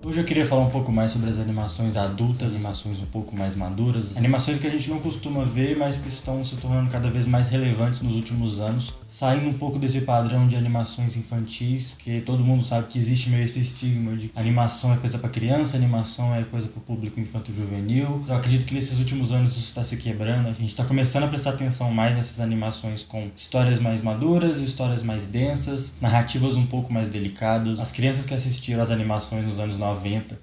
Hoje eu queria falar um pouco mais sobre as animações adultas, animações um pouco mais maduras, animações que a gente não costuma ver, mas que estão se tornando cada vez mais relevantes nos últimos anos, saindo um pouco desse padrão de animações infantis, que todo mundo sabe que existe meio esse estigma de animação é coisa para criança, animação é coisa para o público infanto-juvenil. Eu acredito que nesses últimos anos isso está se quebrando, a gente está começando a prestar atenção mais nessas animações com histórias mais maduras, histórias mais densas, narrativas um pouco mais delicadas. As crianças que assistiram às animações nos anos 90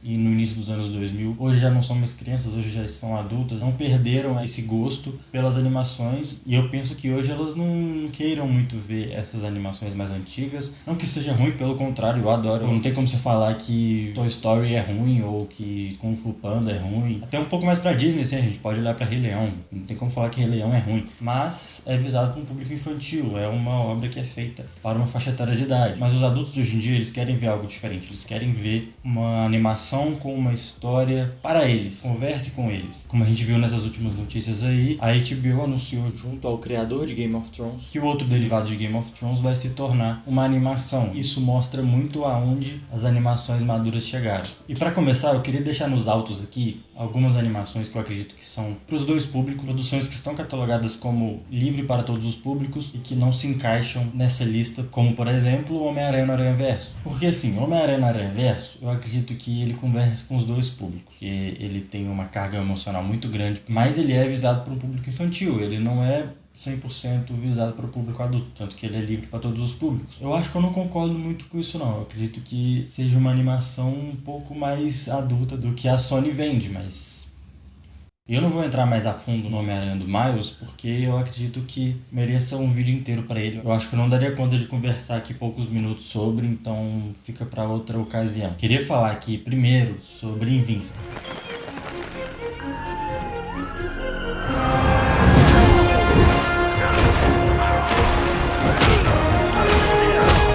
e no início dos anos 2000, hoje já não são mais crianças, hoje já são adultas, não perderam esse gosto pelas animações, e eu penso que hoje elas não queiram muito ver essas animações mais antigas. Não que seja ruim, pelo contrário, eu adoro. Não tem como você falar que Toy Story é ruim ou que Kung Fu Panda é ruim. Até um pouco mais pra Disney, assim, a gente pode olhar pra Rei Leão. Não tem como falar que Rei Leão é ruim. Mas é visado para um público infantil, é uma obra que é feita para uma faixa etária de idade. Mas os adultos de hoje em dia, eles querem ver algo diferente. Eles querem ver uma animação com uma história para eles. Converse com eles. Como a gente viu nessas últimas notícias aí, a HBO anunciou junto ao criador de Game of Thrones que o outro derivado de Game of Thrones vai se tornar uma animação. Isso mostra muito aonde as animações maduras chegaram. E para começar, eu queria deixar nos autos aqui algumas animações que eu acredito que são para os dois públicos, produções que estão catalogadas como livre para todos os públicos e que não se encaixam nessa lista, como por exemplo Homem-Aranha no Aranhaverso. Porque assim, Homem-Aranha no Aranhaverso, eu acredito que ele conversa com os dois públicos, que ele tem uma carga emocional muito grande, mas ele é visado para um público infantil, ele não é 100% visado para o público adulto, tanto que ele é livre para todos os públicos. Eu acho que eu não concordo muito com isso não, eu acredito que seja uma animação um pouco mais adulta do que a Sony vende, mas eu não vou entrar mais a fundo no Homem-Aranha do Miles, porque eu acredito que mereça um vídeo inteiro para ele. Eu acho que eu não daria conta de conversar aqui poucos minutos sobre, então fica para outra ocasião. Queria falar aqui primeiro sobre Invincible.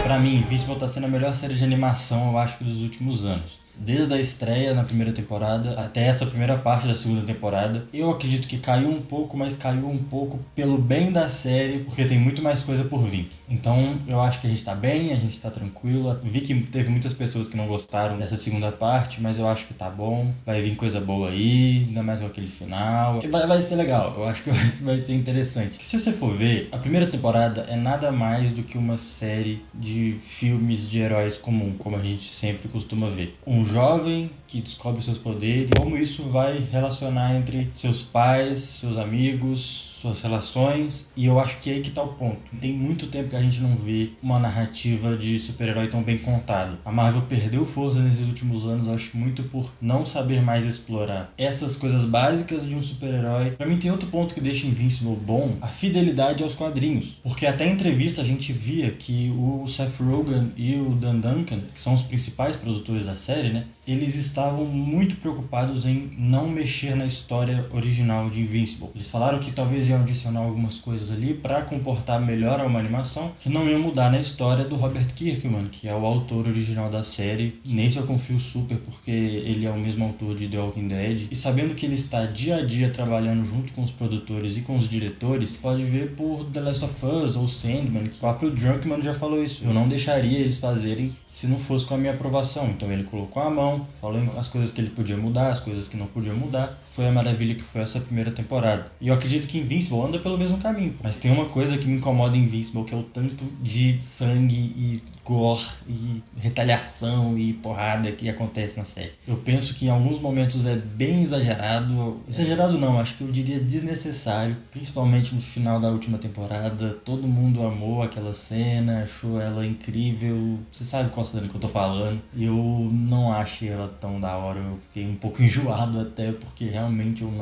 Pra mim, Invincible tá sendo a melhor série de animação, eu acho, dos últimos anos. Desde a estreia na primeira temporada até essa primeira parte da segunda temporada. Eu acredito que caiu um pouco, mas caiu um pouco pelo bem da série, porque tem muito mais coisa por vir. Então eu acho que a gente tá bem, a gente tá tranquilo. Vi que teve muitas pessoas que não gostaram dessa segunda parte, mas eu acho que tá bom. Vai vir coisa boa aí, ainda mais com aquele final. Vai ser legal, eu acho que vai ser interessante. Porque se você for ver, a primeira temporada é nada mais do que uma série de filmes de heróis comum, como a gente sempre costuma ver. Um jovem que descobre seus poderes, como isso vai relacionar entre seus pais, seus amigos, suas relações, e eu acho que é aí que tá o ponto. Tem muito tempo que a gente não vê uma narrativa de super-herói tão bem contada. A Marvel perdeu força nesses últimos anos, eu acho, muito por não saber mais explorar essas coisas básicas de um super-herói. Pra mim tem outro ponto que deixa Invincible bom, a fidelidade aos quadrinhos, porque até em entrevista a gente via que o Seth Rogen e o Dan Duncan, que são os principais produtores da série, né, eles estavam muito preocupados em não mexer na história original de Invincible. Eles falaram que talvez iam adicionar algumas coisas ali para comportar melhor uma animação, que não ia mudar na história do Robert Kirkman, que é o autor original da série. Nesse eu confio super, porque ele é o mesmo autor de The Walking Dead. E sabendo que ele está dia a dia trabalhando junto com os produtores e com os diretores, pode ver por The Last of Us ou Sandman, que o próprio Druckmann já falou isso. Eu não deixaria eles fazerem se não fosse com a minha aprovação. Então ele colocou a mão, falou as coisas que ele podia mudar, as coisas que não podia mudar. Foi a maravilha que foi essa primeira temporada. E eu acredito que Invincible anda pelo mesmo caminho. Mas tem uma coisa que me incomoda em Invincible, que é o tanto de sangue e gore e retaliação e porrada que acontece na série. Eu penso que em alguns momentos é bem exagerado. Exagerado não, acho que eu diria desnecessário. Principalmente no final da última temporada. Todo mundo amou aquela cena, achou ela incrível. Você sabe qual cena que eu tô falando. E eu não achei ela tão da hora. Eu fiquei um pouco enjoado até, porque realmente eu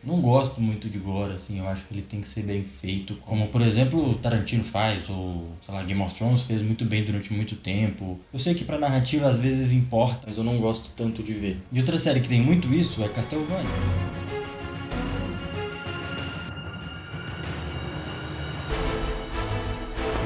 não gosto muito de gore, assim. Eu acho que ele tem que ser bem feito. Como, por exemplo, o Tarantino faz, ou, sei lá, Game of Thrones fez muito bem durante muito tempo. Eu sei que pra narrativa às vezes importa, mas eu não gosto tanto de ver. E outra série que tem muito isso é Castlevania.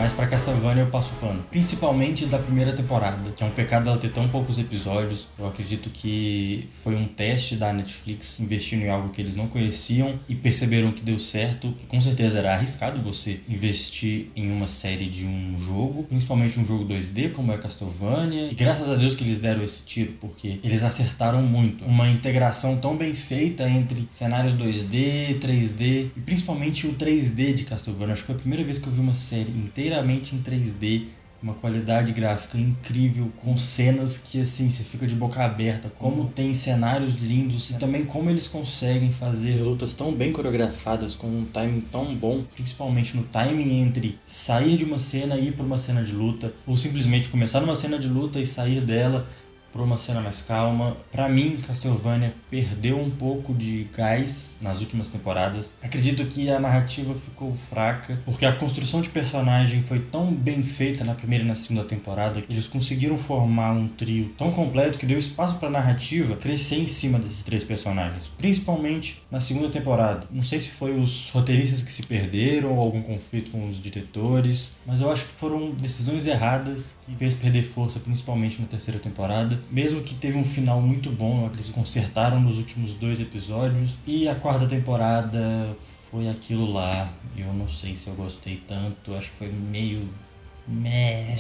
mas pra Castlevania eu passo pano. Principalmente da primeira temporada, que é um pecado ela ter tão poucos episódios. Eu acredito que foi um teste da Netflix investindo em algo que eles não conheciam e perceberam que deu certo, que com certeza era arriscado você investir em uma série de um jogo, principalmente um jogo 2D como é Castlevania, e graças a Deus que eles deram esse tiro, porque eles acertaram muito. Uma integração tão bem feita entre cenários 2D, 3D e principalmente o 3D de Castlevania. Acho que foi a primeira vez que eu vi uma série inteiramente em 3D, uma qualidade gráfica incrível, com cenas que assim, você fica de boca aberta, como tem cenários lindos e também como eles conseguem fazer lutas tão bem coreografadas, com um timing tão bom, principalmente no timing entre sair de uma cena e ir para uma cena de luta, ou simplesmente começar numa cena de luta e sair dela por uma cena mais calma. Pra mim, Castlevania perdeu um pouco de gás nas últimas temporadas. Acredito que a narrativa ficou fraca, porque a construção de personagem foi tão bem feita na primeira e na segunda temporada que eles conseguiram formar um trio tão completo que deu espaço pra narrativa crescer em cima desses três personagens, principalmente na segunda temporada. Não sei se foi os roteiristas que se perderam ou algum conflito com os diretores, mas eu acho que foram decisões erradas que fez perder força, principalmente na terceira temporada. Mesmo que teve um final muito bom, eles consertaram nos últimos 2 episódios. E a quarta temporada foi aquilo lá. Eu não sei se eu gostei tanto, acho que foi meio...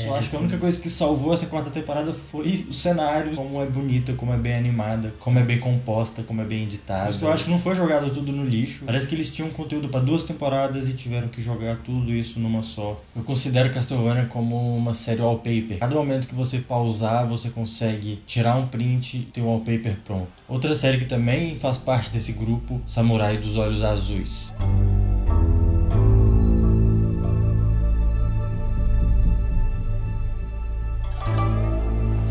Eu acho que a única coisa que salvou essa quarta temporada foi o cenário, como é bonita, como é bem animada, como é bem composta, como é bem editada. Mas eu acho que não foi jogado tudo no lixo. Parece que eles tinham conteúdo para 2 temporadas e tiveram que jogar tudo isso numa só. Eu considero Castlevania como uma série wallpaper. Cada momento que você pausar, você consegue tirar um print e ter um wallpaper pronto. Outra série que também faz parte desse grupo, Samurai dos Olhos Azuis.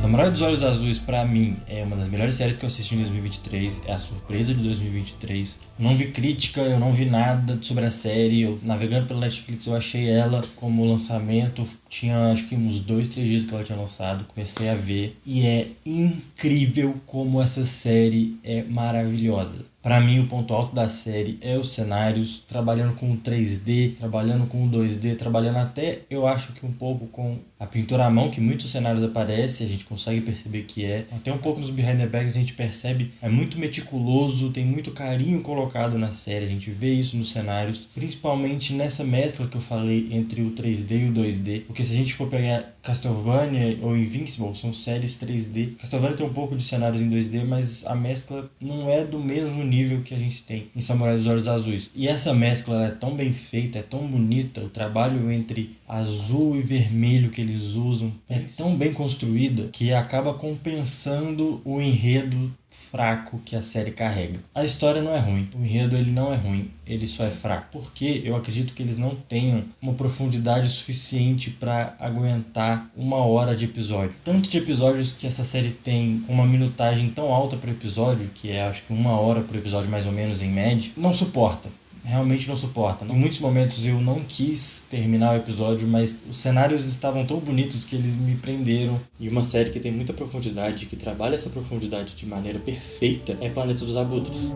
Samurai dos Olhos Azuis, pra mim, é uma das melhores séries que eu assisti em 2023. É a surpresa de 2023. Eu não vi crítica, eu não vi nada sobre a série. Eu, navegando pela Netflix, eu achei ela como lançamento. Tinha, acho que uns 2, 3 dias que ela tinha lançado. Comecei a ver. E é incrível como essa série é maravilhosa. Pra mim, o ponto alto da série é os cenários, trabalhando com o 3D, trabalhando com o 2D, trabalhando até, eu acho que um pouco com a pintura à mão, que muitos cenários aparecem, a gente consegue perceber que é. Até um pouco nos Behind the Bags a gente percebe, é muito meticuloso, tem muito carinho colocado na série, a gente vê isso nos cenários, principalmente nessa mescla que eu falei entre o 3D e o 2D, porque se a gente for pegar Castlevania ou Invincible, são séries 3D. Castlevania tem um pouco de cenários em 2D, mas a mescla não é do mesmo nível que a gente tem em Samurai dos Olhos Azuis. E essa mescla ela é tão bem feita, é tão bonita, o trabalho entre azul e vermelho que eles usam é tão bem construída que acaba compensando o enredo fraco que a série carrega. A história não é ruim, o enredo ele não é ruim, ele só é fraco. Porque eu acredito que eles não tenham uma profundidade suficiente para aguentar 1 hora de episódio. Tanto de episódios que essa série tem com uma minutagem tão alta por episódio, que é acho que 1 hora por episódio mais ou menos em média, não suporta. Realmente não suporta. Em muitos momentos eu não quis terminar o episódio, mas os cenários estavam tão bonitos que eles me prenderam. E uma série que tem muita profundidade, que trabalha essa profundidade de maneira perfeita, é Planeta dos Abutres.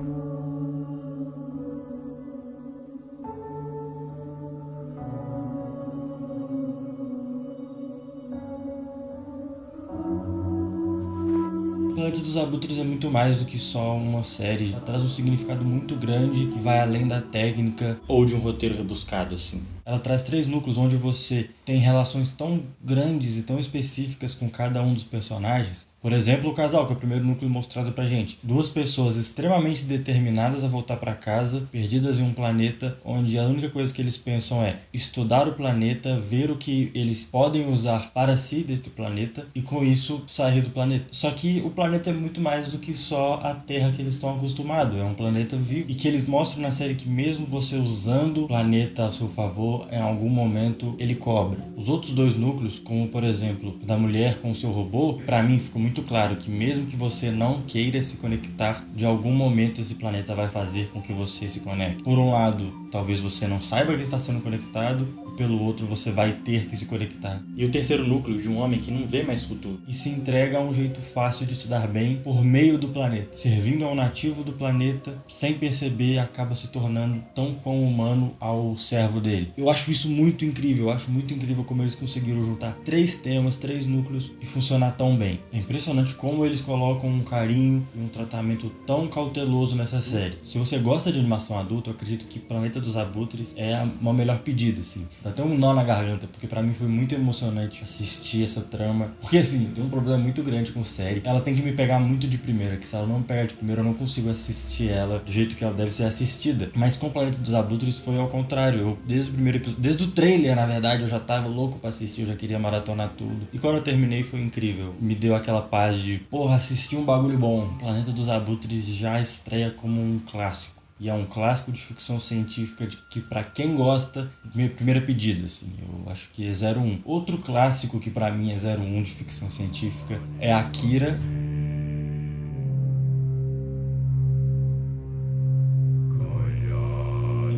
Planeta dos Abutres é muito mais do que só uma série. Ela traz um significado muito grande que vai além da técnica ou de um roteiro rebuscado, assim. Ela traz 3 núcleos onde você tem relações tão grandes e tão específicas com cada um dos personagens. Por exemplo, o casal, que é o primeiro núcleo mostrado pra gente. 2 pessoas extremamente determinadas a voltar pra casa, perdidas em um planeta onde a única coisa que eles pensam é estudar o planeta, ver o que eles podem usar para si deste planeta e com isso sair do planeta. Só que o planeta é muito mais do que só a Terra que eles estão acostumados. É um planeta vivo e que eles mostram na série que mesmo você usando o planeta a seu favor, em algum momento ele cobra. Os outros 2 núcleos, como por exemplo da mulher com o seu robô, pra mim ficou muito claro que mesmo que você não queira se conectar, de algum momento esse planeta vai fazer com que você se conecte. Por um lado, talvez você não saiba que está sendo conectado, pelo outro você vai ter que se conectar. E o terceiro núcleo de um homem que não vê mais futuro e se entrega a um jeito fácil de se dar bem por meio do planeta, servindo ao nativo do planeta, sem perceber, acaba se tornando tão quão humano ao servo dele. Eu acho isso muito incrível, eu acho muito incrível como eles conseguiram juntar 3 temas, 3 núcleos e funcionar tão bem. É impressionante como eles colocam um carinho e um tratamento tão cauteloso nessa série. Se você gosta de animação adulta, eu acredito que Planeta dos Abutres é uma melhor pedida, assim. Dá até um nó na garganta, porque pra mim foi muito emocionante assistir essa trama. Porque assim, tem um problema muito grande com série. Ela tem que me pegar muito de primeira, que se ela não me pegar de primeira, eu não consigo assistir ela do jeito que ela deve ser assistida. Mas com Planeta dos Abutres foi ao contrário. Eu, desde o primeiro episódio, desde o trailer, na verdade, eu já tava louco pra assistir, eu já queria maratonar tudo. E quando eu terminei foi incrível. Me deu aquela paz de, porra, assisti um bagulho bom. Planeta dos Abutres já estreia como um clássico. E é um clássico de ficção científica que pra quem gosta, minha primeira pedida, assim, eu acho que é 01. Outro clássico que pra mim é 01 de ficção científica é Akira.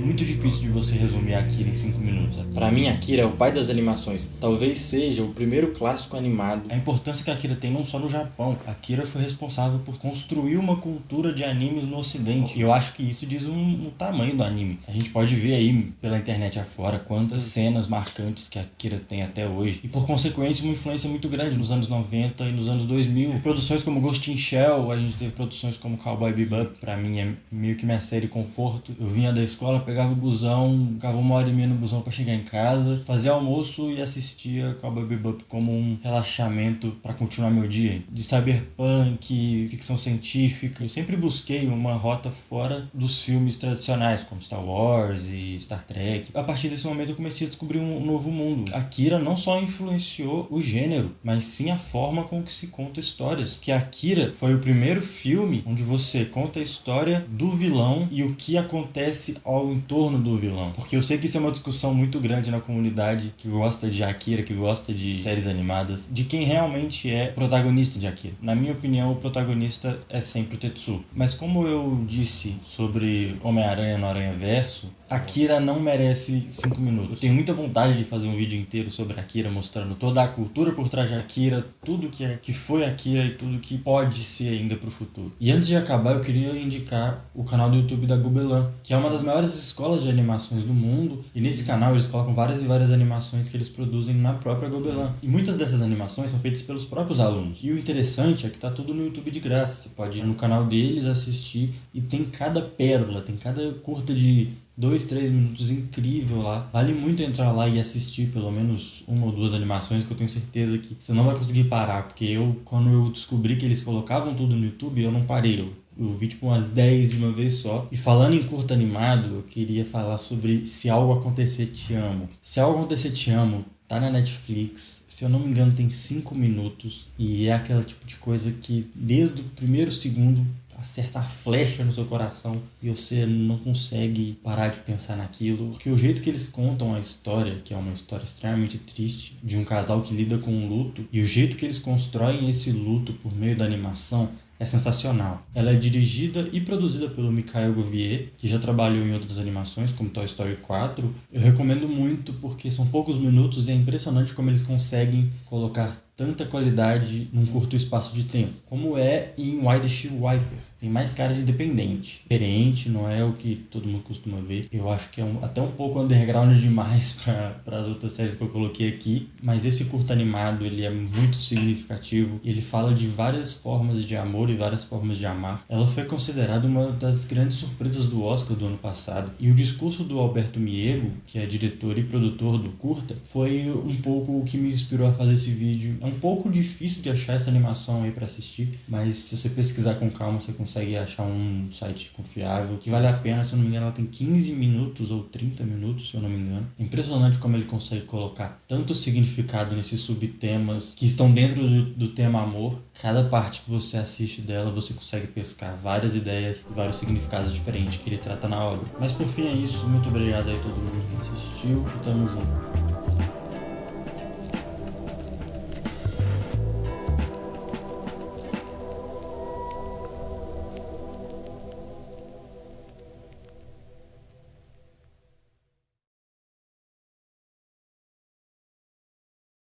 Muito difícil de você resumir Akira em 5 minutos. Pra mim, Akira é o pai das animações. Talvez seja o primeiro clássico animado. A importância que Akira tem não só no Japão. Akira foi responsável por construir uma cultura de animes no ocidente. E eu acho que isso diz o tamanho do anime. A gente pode ver aí pela internet afora quantas cenas marcantes que Akira tem até hoje. E por consequência, uma influência muito grande nos anos 90 e nos anos 2000. Produções como Ghost in Shell, a gente teve produções como Cowboy Bebop. Pra mim é meio que minha série conforto. Eu vinha da escola, pegava o busão, ficava 1h30 no busão pra chegar em casa, fazia almoço e assistia Cowboy Bebop como um relaxamento pra continuar meu dia. De cyberpunk, ficção científica, eu sempre busquei uma rota fora dos filmes tradicionais, como Star Wars e Star Trek. A partir desse momento eu comecei a descobrir um novo mundo. Akira não só influenciou o gênero, mas sim a forma com que se conta histórias. Que Akira foi o primeiro filme onde você conta a história do vilão e o que acontece ao entorno do vilão. Porque eu sei que isso é uma discussão muito grande na comunidade que gosta de Akira, que gosta de séries animadas, de quem realmente é o protagonista de Akira. Na minha opinião, o protagonista é sempre o Tetsuo. Mas como eu disse sobre Homem-Aranha no Aranhaverso, Akira não merece 5 minutos. Eu tenho muita vontade de fazer um vídeo inteiro sobre Akira, mostrando toda a cultura por trás de Akira, tudo que foi Akira e tudo que pode ser ainda pro futuro. E antes de acabar, eu queria indicar o canal do YouTube da Gobelin, que é uma das maiores escolas de animações do mundo, e nesse canal eles colocam várias e várias animações que eles produzem na própria Gobelin. E muitas dessas animações são feitas pelos próprios alunos. E o interessante é que tá tudo no YouTube de graça. Você pode ir no canal deles, assistir, e tem cada pérola, tem cada curta de 2, 3 minutos incrível lá. Vale muito entrar lá e assistir pelo menos 1 ou 2 animações, que eu tenho certeza que você não vai conseguir parar, porque quando eu descobri que eles colocavam tudo no YouTube, eu não parei. Eu vi tipo umas 10 de uma vez só. E falando em curto animado, eu queria falar sobre Se Algo Acontecer Te Amo. Se Algo Acontecer Te Amo tá na Netflix. Se eu não me engano, tem 5 minutos. E é aquele tipo de coisa que desde o primeiro segundo acerta a flecha no seu coração e você não consegue parar de pensar naquilo. Porque o jeito que eles contam a história, que é uma história extremamente triste, de um casal que lida com um luto, e o jeito que eles constroem esse luto por meio da animação é sensacional. Ela é dirigida e produzida pelo Michael Gouvier, que já trabalhou em outras animações, como Toy Story 4. Eu recomendo muito porque são poucos minutos e é impressionante como eles conseguem colocar tanta qualidade num curto espaço de tempo, como é em Windshield Wiper. Tem mais cara de independente, diferente, não é o que todo mundo costuma ver. Eu acho que é até um pouco underground demais para as outras séries que eu coloquei aqui, mas esse curto animado ele é muito significativo. Ele fala de várias formas de amor e várias formas de amar. Ela foi considerada uma das grandes surpresas do Oscar do ano passado, e o discurso do Alberto Miego, que é diretor e produtor do curta, foi um pouco o que me inspirou a fazer esse vídeo. É um pouco difícil de achar essa animação aí para assistir, mas se você pesquisar com calma, você consegue achar um site confiável, que vale a pena. Se eu não me engano, ela tem 15 minutos ou 30 minutos, se eu não me engano. É impressionante como ele consegue colocar tanto significado nesses subtemas que estão dentro do tema amor. Cada parte que você assiste dela, você consegue pescar várias ideias e vários significados diferentes que ele trata na obra. Mas por fim é isso. Muito obrigado aí a todo mundo que assistiu e tamo junto.